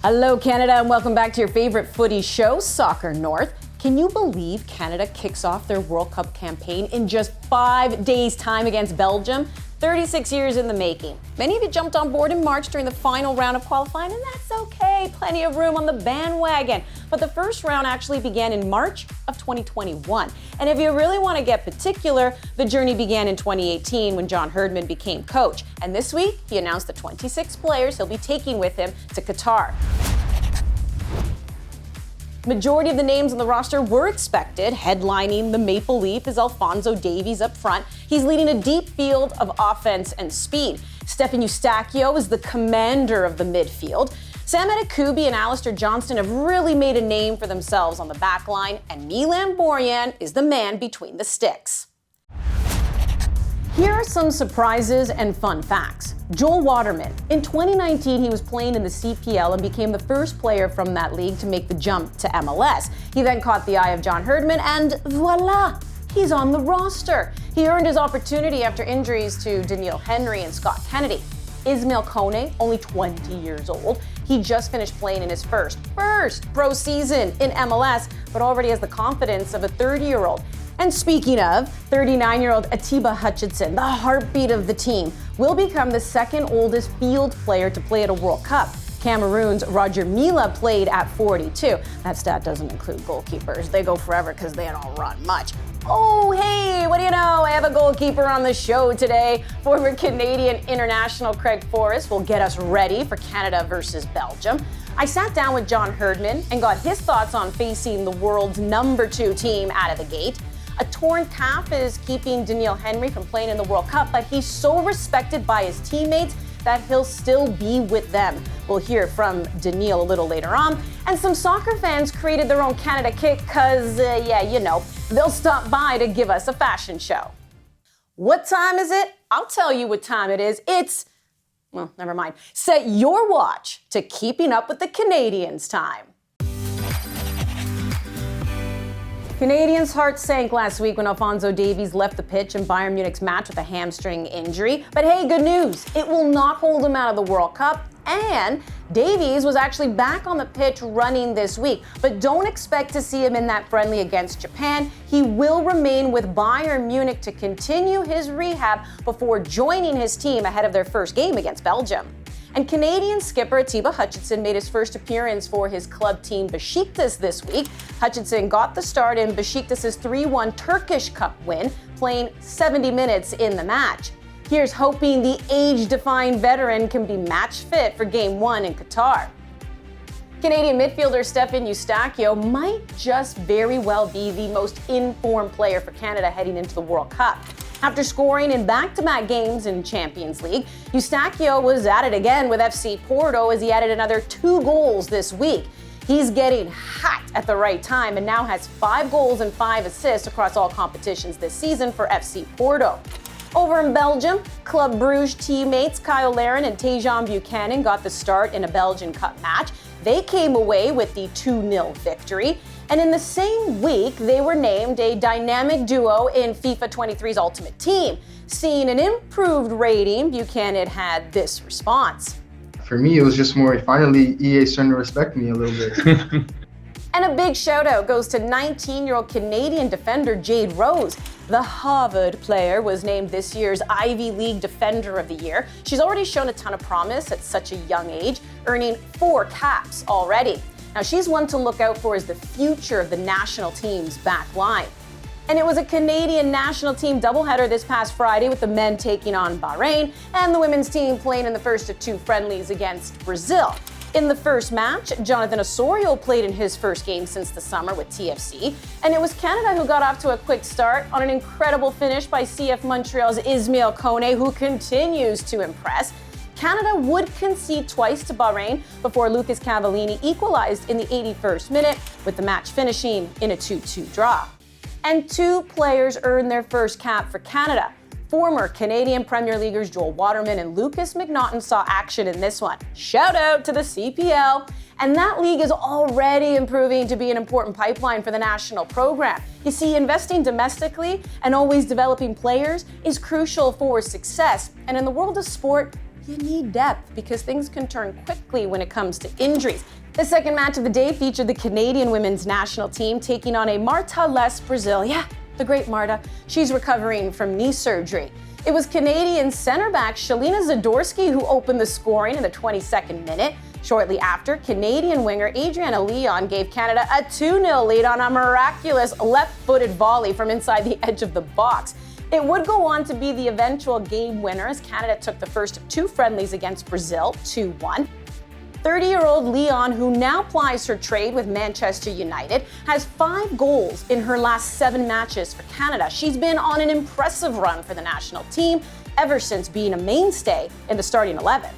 Hello, Canada, and welcome back to your favorite footy show, Soccer North. Can you believe Canada kicks off their World Cup campaign in just 5 days' time against Belgium? 36 years in the making. Many of you jumped on board in March during the final round of qualifying, and that's okay. Plenty of room on the bandwagon. But the first round actually began in March of 2021. And if you really want to get particular, the journey began in 2018 when John Herdman became coach. And this week, he announced the 26 players he'll be taking with him to Qatar. Majority of the names on the roster were expected. Headlining the Maple Leaf is Alphonso Davies up front. He's leading a deep field of offense and speed. Stephen Eustáquio is the commander of the midfield. Sam Adekubi and Alistair Johnston have really made a name for themselves on the back line, and Milan Borjan is the man between the sticks. Here are some surprises and fun facts. Joel Waterman. In 2019, he was playing in the CPL and became the first player from that league to make the jump to MLS. He then caught the eye of John Herdman, and voila, he's on the roster. He earned his opportunity after injuries to Doneil Henry and Scott Kennedy. Ismail Kone, only 20 years old. He just finished playing in his first pro season in MLS, but already has the confidence of a 30-year-old. And speaking of, 39-year-old Atiba Hutchinson, the heartbeat of the team, will become the second oldest field player to play at a World Cup. Cameroon's Roger Mila played at 42. That stat doesn't include goalkeepers. They go forever because they don't run much. Oh, hey, what do you know? I have a goalkeeper on the show today. Former Canadian international Craig Forrest will get us ready for Canada versus Belgium. I sat down with John Herdman and got his thoughts on facing the world's number 2 team out of the gate. A torn calf is keeping Doneil Henry from playing in the World Cup, but he's so respected by his teammates that he'll still be with them. We'll hear from Doneil a little later on. And some soccer fans created their own Canada kit because, they'll stop by to give us a fashion show. What time is it? I'll tell you what time it is. Never mind. Set your watch to Keeping Up with the Canadians time. Canadians' hearts sank last week when Alphonso Davies left the pitch in Bayern Munich's match with a hamstring injury. But hey, good news. It will not hold him out of the World Cup. And Davies was actually back on the pitch running this week. But don't expect to see him in that friendly against Japan. He will remain with Bayern Munich to continue his rehab before joining his team ahead of their first game against Belgium. And Canadian skipper Atiba Hutchinson made his first appearance for his club team Besiktas this week. Hutchinson got the start in Besiktas' 3-1 Turkish Cup win, playing 70 minutes in the match. Here's hoping the age-defying veteran can be match fit for Game 1 in Qatar. Canadian midfielder Stephen Eustáquio might just very well be the most informed player for Canada heading into the World Cup. After scoring in back-to-back games in Champions League, Eustáquio was at it again with FC Porto as he added another 2 goals this week. He's getting hot at the right time and now has 5 goals and 5 assists across all competitions this season for FC Porto. Over in Belgium, Club Bruges teammates Kyle Larin and Tajon Buchanan got the start in a Belgian Cup match. They came away with the 2-0 victory. And in the same week, they were named a dynamic duo in FIFA 23's Ultimate Team. Seeing an improved rating, Buchanan had this response. For me, it was just more, finally, EA starting to respect me a little bit. And a big shout out goes to 19-year-old Canadian defender Jade Rose. The Harvard player was named this year's Ivy League Defender of the Year. She's already shown a ton of promise at such a young age, earning 4 caps already. Now, she's one to look out for as the future of the national team's back line. And it was a Canadian national team doubleheader this past Friday with the men taking on Bahrain and the women's team playing in the first of 2 friendlies against Brazil. In the first match, Jonathan Osorio played in his first game since the summer with TFC, and it was Canada who got off to a quick start on an incredible finish by CF Montreal's Ismail Kone, who continues to impress. Canada would concede twice to Bahrain before Lucas Cavallini equalized in the 81st minute, with the match finishing in a 2-2 draw. And 2 players earned their first cap for Canada. Former Canadian Premier Leaguers Joel Waterman and Lucas McNaughton saw action in this one. Shout out to the CPL. And that league is already improving to be an important pipeline for the national program. You see, investing domestically and always developing players is crucial for success. And in the world of sport, you need depth because things can turn quickly when it comes to injuries. The second match of the day featured the Canadian women's national team taking on a Marta-less Brazil. Yeah, the great Marta. She's recovering from knee surgery. It was Canadian center back Shalina Zadorsky who opened the scoring in the 22nd minute. Shortly after, Canadian winger Adriana Leon gave Canada a 2-0 lead on a miraculous left-footed volley from inside the edge of the box. It would go on to be the eventual game winner as Canada took the first of two friendlies against Brazil, 2-1. 30-year-old Leon, who now plies her trade with Manchester United, has 5 goals in her last 7 matches for Canada. She's been on an impressive run for the national team ever since being a mainstay in the starting 11.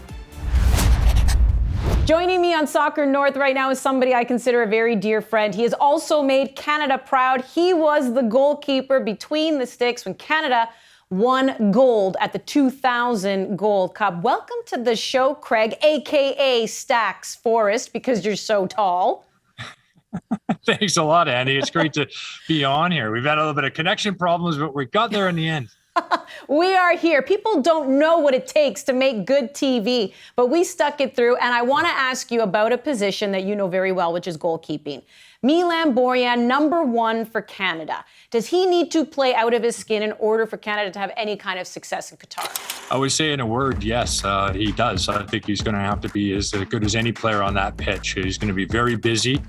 Joining me on Soccer North right now is somebody I consider a very dear friend. He has also made Canada proud. He was the goalkeeper between the sticks when Canada won gold at the 2000 Gold Cup. Welcome to the show, Craig, a.k.a. Stacks Forrest, because you're so tall. Thanks a lot, Andy. It's great to be on here. We've had a little bit of connection problems, but we got there in the end. We are here. People don't know what it takes to make good TV, but we stuck it through. And I want to ask you about a position that you know very well, which is goalkeeping. Milan Borjan, number 1 for Canada. Does he need to play out of his skin in order for Canada to have any kind of success in Qatar? I would say in a word, yes, he does. I think he's going to have to be as good as any player on that pitch. He's going to be very busy.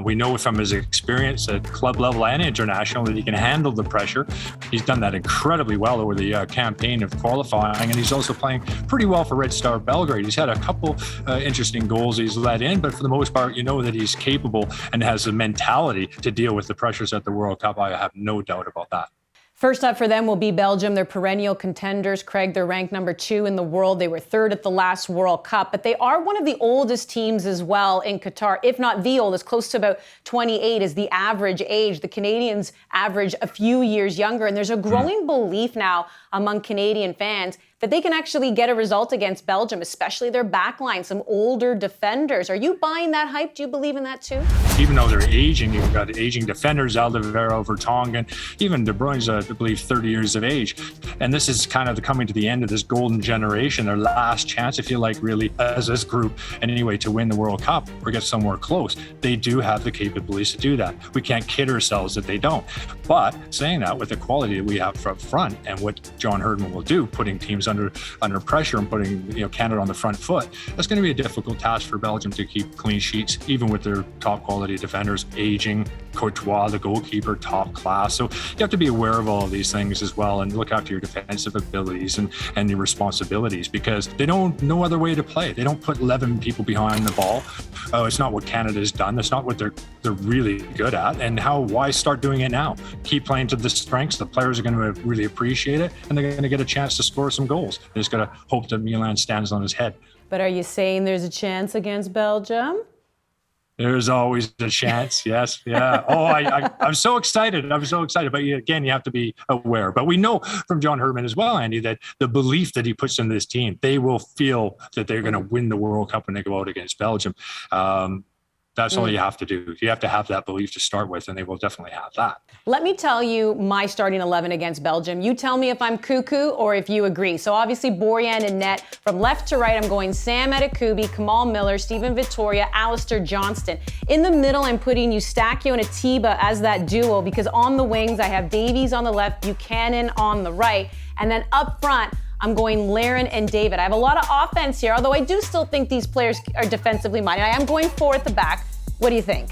We know from his experience at club level and international that he can handle the pressure. He's done that incredibly well over the campaign of qualifying, and he's also playing pretty well for Red Star Belgrade. He's had a couple interesting goals he's let in, but for the most part, you know that he's capable and has the mentality to deal with the pressures at the World Cup. I have no doubt about that. First up for them will be Belgium. They're perennial contenders. Craig, they're ranked number 2 in the world. They were 3rd at the last World Cup, but they are one of the oldest teams as well in Qatar, if not the oldest, close to about 28 is the average age. The Canadians average a few years younger, and there's a growing belief now among Canadian fans that they can actually get a result against Belgium, especially their backline, some older defenders. Are you buying that hype? Do you believe in that too? Even though they're aging, you've got aging defenders, Alderweireld, Vertonghen, even De Bruyne's, I believe, 30 years of age. And this is kind of coming to the end of this golden generation, their last chance, if you like, really, as this group, anyway, to win the World Cup or get somewhere close. They do have the capabilities to do that. We can't kid ourselves that they don't. But saying that, with the quality that we have up front and what John Herdman will do, putting teams under pressure and putting Canada on the front foot, that's going to be a difficult task for Belgium to keep clean sheets, even with their top quality defenders aging. Courtois, the goalkeeper, top class. So you have to be aware of all of these things as well and look after your defensive abilities and your responsibilities, because they don't no other way to play. They don't put 11 people behind the ball. It's not what Canada's done. That's not what they're really good at. And why start doing it now? Keep playing to the strengths. The players are going to really appreciate it, and they're going to get a chance to score some goals. They just got to hope that Milan stands on his head. But are you saying there's a chance against Belgium? There's always a chance. Yes. Yeah. Oh, I'm so excited. I'm so excited. But again, you have to be aware. But we know from John Herdman as well, Andy, that the belief that he puts in this team, they will feel that they're going to win the World Cup when they go out against Belgium. That's all you have to do. You have to have that belief to start with, and they will definitely have that. Let me tell you my starting 11 against Belgium. You tell me if I'm cuckoo or if you agree. So obviously Borjan and net. From left to right, I'm going Sam Adekubi, Kamal Miller, Stephen Vittoria, Alistair Johnston. In the middle, I'm putting Eustachio and Atiba as that duo, because on the wings, I have Davies on the left, Buchanan on the right. And then up front, I'm going Larin and David. I have a lot of offense here, although I do still think these players are defensively minded. I am going 4 at the back. What do you think?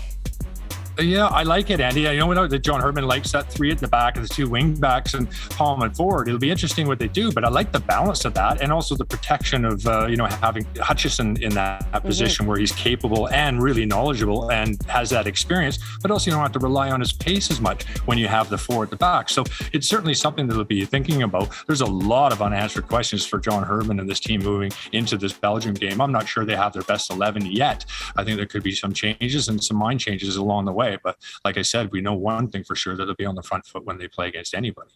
Yeah, I like it, Andy. I know that John Herdman likes that 3 at the back and the 2 wing backs and Palm forward. It'll be interesting what they do, but I like the balance of that, and also the protection of having Hutchison in that position where he's capable and really knowledgeable and has that experience, but also you don't have to rely on his pace as much when you have the 4 at the back. So it's certainly something that they'll be thinking about. There's a lot of unanswered questions for John Herdman and this team moving into this Belgium game. I'm not sure they have their best 11 yet. I think there could be some changes and some mind changes along the way. But like I said, we know one thing for sure, that they'll be on the front foot when they play against anybody.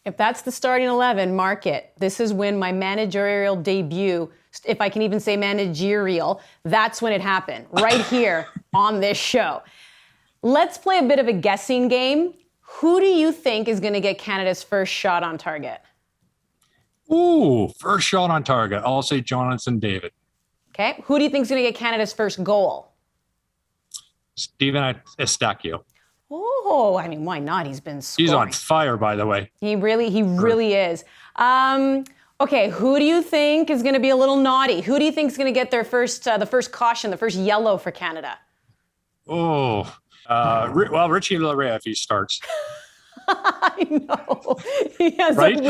If that's the starting 11, mark it. This is when my managerial debut, if I can even say managerial, that's when it happened, right here on this show. Let's play a bit of a guessing game. Who do you think is going to get Canada's first shot on target? Ooh, first shot on target. I'll say Jonathan David. Okay. Who do you think is going to get Canada's first goal? Steven Estacio. Oh, I mean, why not? He's been scoring. He's on fire, by the way. He really is. Okay, who do you think is going to be a little naughty? Who do you think is going to get their first, the first caution, the first yellow for Canada? Oh, well, Richie Laryea if he starts. I know. He has right? I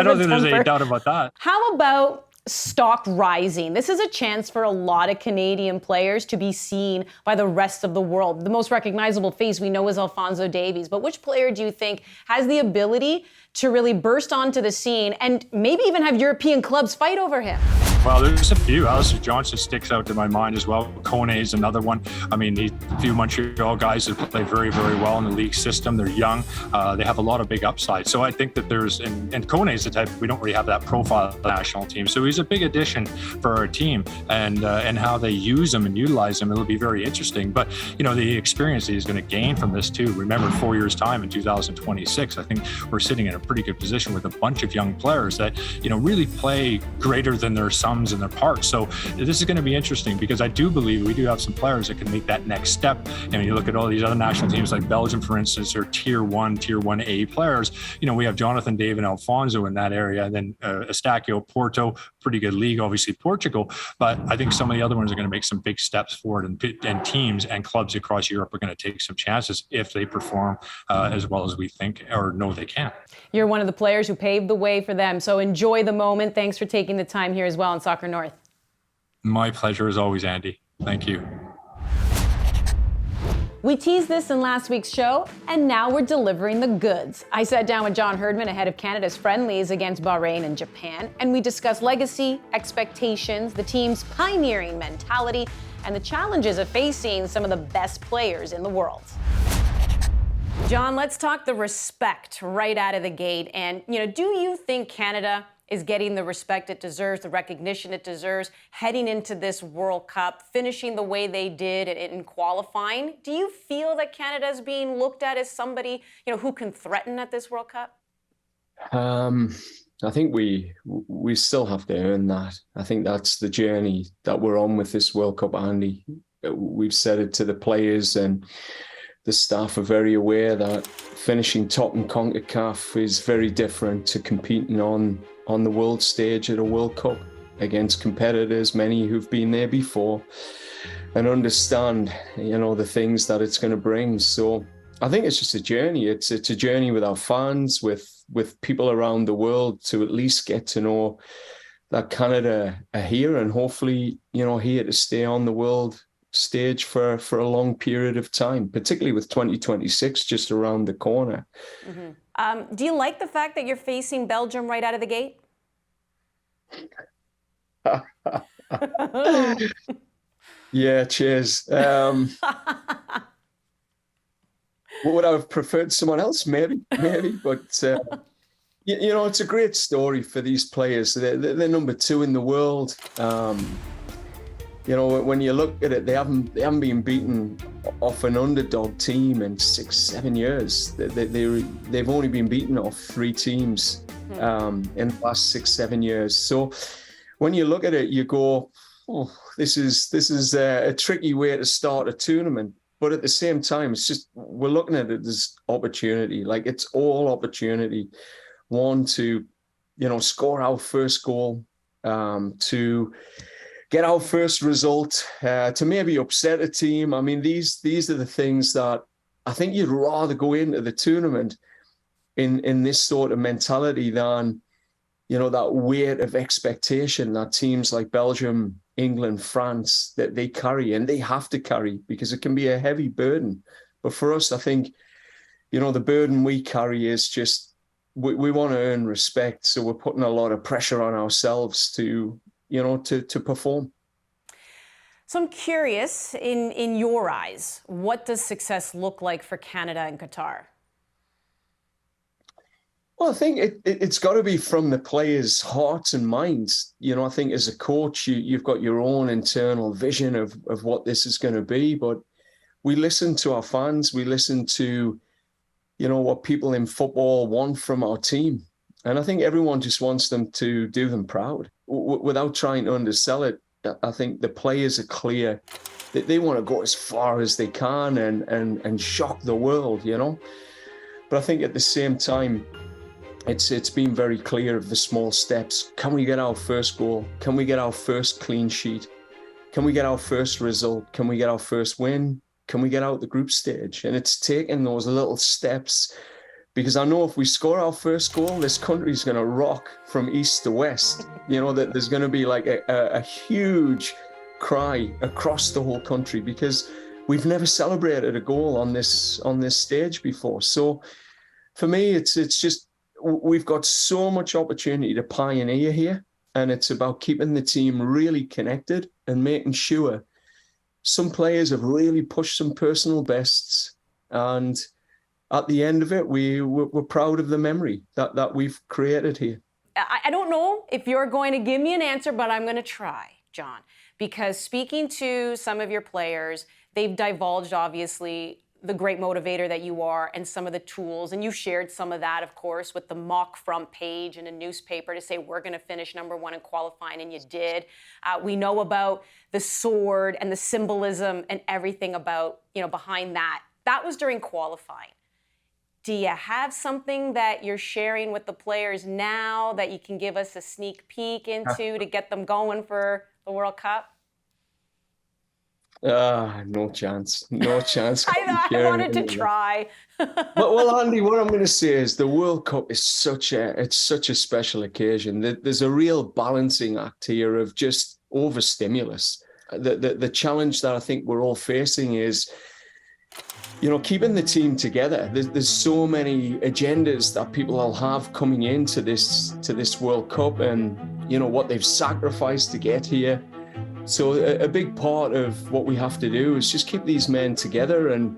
don't think there's temper. any doubt about that. How about stock rising? This is a chance for a lot of Canadian players to be seen by the rest of the world. The most recognizable face we know is Alphonso Davies, but which player do you think has the ability to really burst onto the scene and maybe even have European clubs fight over him? Well, there's a few. Alistair Johnson sticks out to my mind as well. Kone is another one. I mean, a few Montreal guys that play very, very well in the league system. They're young. They have a lot of big upside. So I think that and Kone is the type, we don't really have that profile of the national team. So he's a big addition for our team, and how they use him and utilize him, it'll be very interesting. But, the experience that he's going to gain from this too. Remember, 4 years' time in 2026, I think we're sitting in a pretty good position with a bunch of young players that, really play greater than their sums and their parts. So this is going to be interesting because I do believe we do have some players that can make that next step. You look at all these other national teams like Belgium, for instance, are tier 1A players. We have Jonathan David and Alphonso in that area. And then Estacio, Porto, pretty good league, obviously Portugal. But I think some of the other ones are going to make some big steps forward, and teams and clubs across Europe are going to take some chances if they perform as well as we think or know they can. You're one of the players who paved the way for them. So enjoy the moment. Thanks for taking the time here as well on Soccer North. My pleasure as always, Andy. Thank you. We teased this in last week's show, and now we're delivering the goods. I sat down with John Herdman ahead of Canada's friendlies against Bahrain and Japan, and we discussed legacy, expectations, the team's pioneering mentality, and the challenges of facing some of the best players in the world. John, let's talk the respect right out of the gate. And, do you think Canada is getting the respect it deserves, the recognition it deserves, heading into this World Cup, finishing the way they did in qualifying? Do you feel that Canada is being looked at as somebody, who can threaten at this World Cup? I think we still have to earn that. I think that's the journey that we're on with this World Cup, Andy. We've said it to the players, and the staff are very aware that finishing top in CONCACAF is very different to competing on the world stage at a World Cup against competitors, many who've been there before, and understand, the things that it's going to bring. So I think it's just a journey. It's a journey with our fans, with people around the world, to at least get to know that Canada are here and hopefully, here to stay on the world stage for a long period of time, particularly with 2026 just around the corner. Mm-hmm. Do you like the fact that you're facing Belgium right out of the gate? Yeah, cheers. Would I have preferred someone else? Maybe, but it's a great story for these players. They're number 2 in the world. When you look at it, they haven't been beaten off an underdog team in 6-7 years. They've only been beaten off 3 teams in the last 6-7 years. So when you look at it, you go, "Oh, this is a tricky way to start a tournament." But at the same time, it's just, we're looking at it as opportunity. Like, it's all opportunity. One, to score our first goal, to get our first result, to maybe upset a team. I mean, these are the things that I think you'd rather go into the tournament in this sort of mentality than, that weight of expectation that teams like Belgium, England, France, that they carry, and they have to carry, because it can be a heavy burden. But for us, I think, the burden we carry is just, we want to earn respect. So we're putting a lot of pressure on ourselves to perform. So I'm curious, in your eyes, what does success look like for Canada and Qatar? Well, I think it's got to be from the players' hearts and minds. I think as a coach, you've got your own internal vision of what this is going to be, but we listen to our fans. We listen to, what people in football want from our team. And I think everyone just wants them to do them proud without trying to undersell it. I think the players are clear that they want to go as far as they can and shock the world, you know. But I think at the same time, it's been very clear of the small steps. Can we get our first goal? Can we get our first clean sheet? Can we get our first result? Can we get our first win? Can we get out the group stage? And it's taking those little steps, because I know if we score our first goal, this country's going to rock from east to west. You know, that there's going to be like a huge cry across the whole country, because we've never celebrated a goal on this stage before. So for me, it's just, we've got so much opportunity to pioneer here, and it's about keeping the team really connected and making sure some players have really pushed some personal bests, and at the end of it, we're proud of the memory that we've created here. I don't know if you're going to give me an answer, but I'm going to try, John, because speaking to some of your players, they've divulged, obviously, the great motivator that you are and some of the tools. And you shared some of that, of course, with the mock front page in a newspaper to say, we're going to finish #1 in qualifying, and you did. We know about the sword and the symbolism and everything about, behind that. That was during qualifying. Do you have something that you're sharing with the players now that you can give us a sneak peek into to get them going for the World Cup? No chance. No chance. I wanted to try. well, Andi, what I'm going to say is the World Cup is such a special occasion. There's a real balancing act here of just overstimulus. The challenge that I think we're all facing is, keeping the team together. There's so many agendas that people will have coming into this World Cup, and what they've sacrificed to get here. So a big part of what we have to do is just keep these men together, and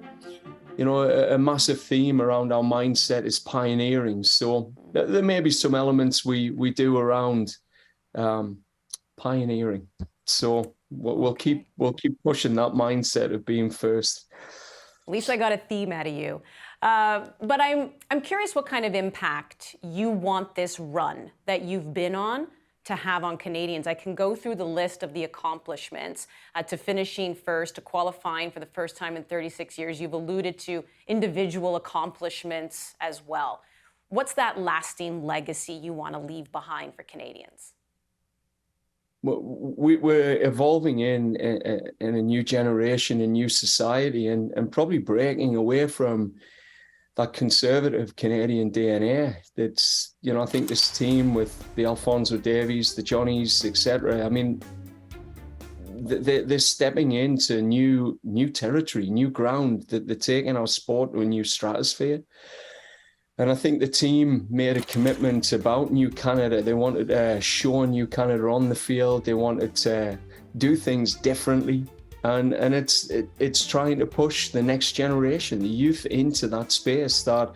a massive theme around our mindset is pioneering. So there may be some elements we do around pioneering. So we'll keep pushing that mindset of being first. At least I got a theme out of you. But I'm curious what kind of impact you want this run that you've been on to have on Canadians. I can go through the list of the accomplishments, to finishing first, to qualifying for the first time in 36 years. You've alluded to individual accomplishments as well. What's that lasting legacy you want to leave behind for Canadians? Well, we're evolving in a new generation, a new society, and probably breaking away from that conservative Canadian DNA. That's, I think this team with the Alphonso Davies, the Johnnies, etc. I mean, they're stepping into new territory, new ground. That they're taking our sport to a new stratosphere. And I think the team made a commitment about New Canada. They wanted to show New Canada on the field. They wanted to do things differently. And it's trying to push the next generation, the youth, into that space, that,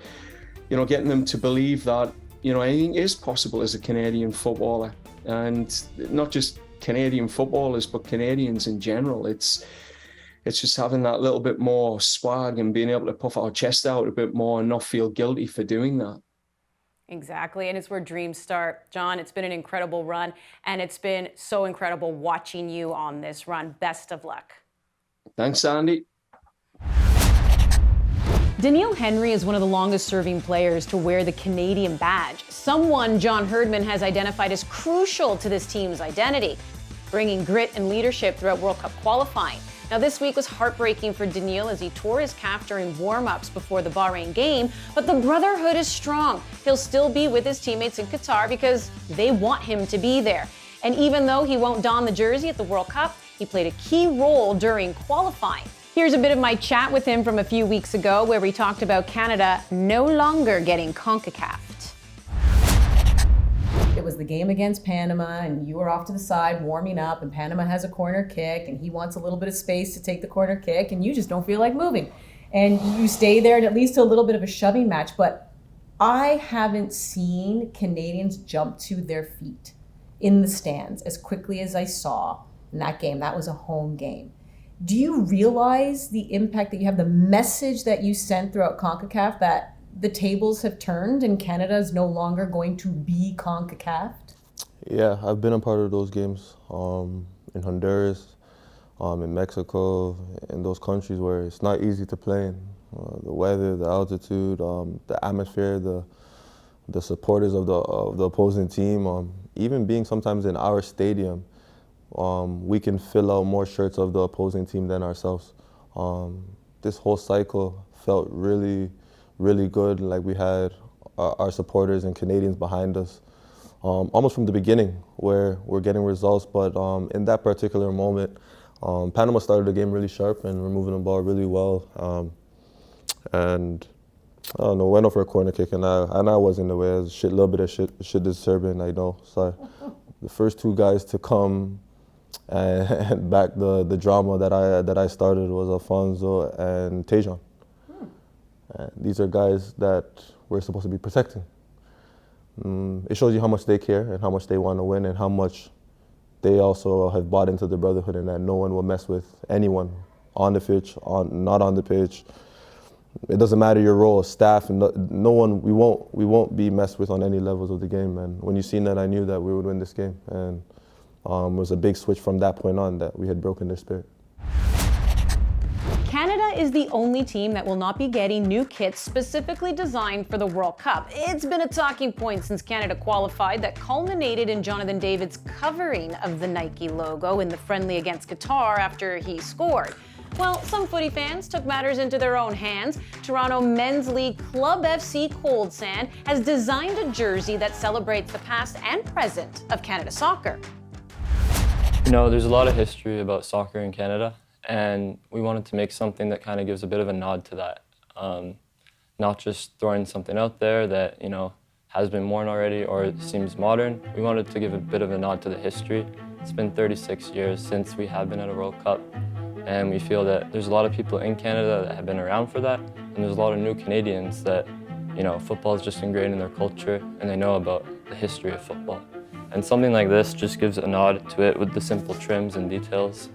getting them to believe that, anything is possible as a Canadian footballer. And not just Canadian footballers, but Canadians in general. It's just having that little bit more swag and being able to puff our chest out a bit more and not feel guilty for doing that. Exactly, and it's where dreams start. John, it's been an incredible run, and it's been so incredible watching you on this run. Best of luck. Thanks, Andi. Doneil Henry is one of the longest-serving players to wear the Canadian badge, someone John Herdman has identified as crucial to this team's identity, bringing grit and leadership throughout World Cup qualifying. Now, this week was heartbreaking for Doneil as he tore his calf during warm-ups before the Bahrain game, but the brotherhood is strong. He'll still be with his teammates in Qatar because they want him to be there. And even though he won't don the jersey at the World Cup, he played a key role during qualifying. Here's a bit of my chat with him from a few weeks ago where we talked about Canada no longer getting CONCACAF'd. It was the game against Panama, and you were off to the side warming up, and Panama has a corner kick, and he wants a little bit of space to take the corner kick, and you just don't feel like moving. And you stay there, and it leads to a little bit of a shoving match. But I haven't seen Canadians jump to their feet in the stands as quickly as I saw in that game. That was a home game. Do you realize the impact that you have, the message that you sent throughout CONCACAF, that the tables have turned and Canada is no longer going to be CONCACAF? Yeah, I've been a part of those games in Honduras, in Mexico, in those countries where it's not easy to play in. The weather, the altitude, the atmosphere, the supporters of the opposing team, even being sometimes in our stadium, we can fill out more shirts of the opposing team than ourselves. This whole cycle felt really, really good, like we had our supporters and Canadians behind us. Almost from the beginning, where we're getting results, but in that particular moment, Panama started the game really sharp and we're moving the ball really well. And I don't know, went off for a corner kick and I was in the way. A little bit of shit disturbing, I know. So the first two guys to come and back the drama that I started was Alfonso and Tejan. And these are guys that we're supposed to be protecting. It shows you how much they care and how much they want to win and how much they also have bought into the brotherhood and that no one will mess with anyone on the pitch, not on the pitch. It doesn't matter your role as staff, and no one, we won't be messed with on any levels of the game. And when you seen that, I knew that we would win this game. And it was a big switch from that point on that we had broken their spirit. Canada is the only team that will not be getting new kits specifically designed for the World Cup. It's been a talking point since Canada qualified that culminated in Jonathan David's covering of the Nike logo in the friendly against Qatar after he scored. Well, some footy fans took matters into their own hands. Toronto Men's League Club FC Cold Sand has designed a jersey that celebrates the past and present of Canada soccer. You know, there's a lot of history about soccer in Canada, and we wanted to make something that kind of gives a bit of a nod to that. Not just throwing something out there that, you know, has been worn already or seems modern. We wanted to give a bit of a nod to the history. It's been 36 years since we have been at a World Cup. And we feel that there's a lot of people in Canada that have been around for that, and there's a lot of new Canadians that, you know, football is just ingrained in their culture and they know about the history of football. And something like this just gives a nod to it with the simple trims and details,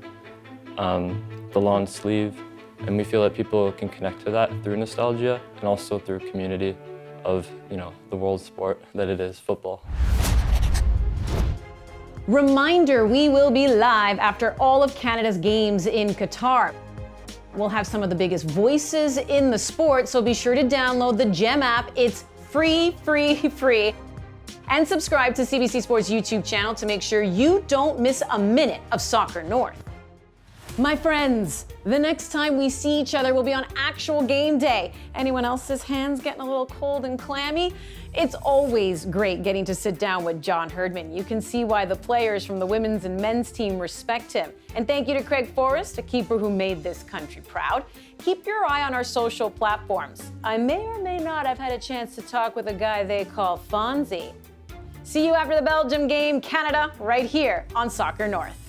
the long sleeve, and we feel that people can connect to that through nostalgia and also through community of, you know, the world sport that it is, football. Reminder, we will be live after all of Canada's games in Qatar. We'll have some of the biggest voices in the sport, so be sure to download the GEM app. It's free. And subscribe to CBC Sports YouTube channel to make sure you don't miss a minute of Soccer North. My friends, the next time we see each other will be on actual game day. Anyone else's hands getting a little cold and clammy? It's always great getting to sit down with John Herdman. You can see why the players from the women's and men's team respect him. And thank you to Craig Forrest, a keeper who made this country proud. Keep your eye on our social platforms. I may or may not have had a chance to talk with a guy they call Fonzie. See you after the Belgium game, Canada, right here on Soccer North.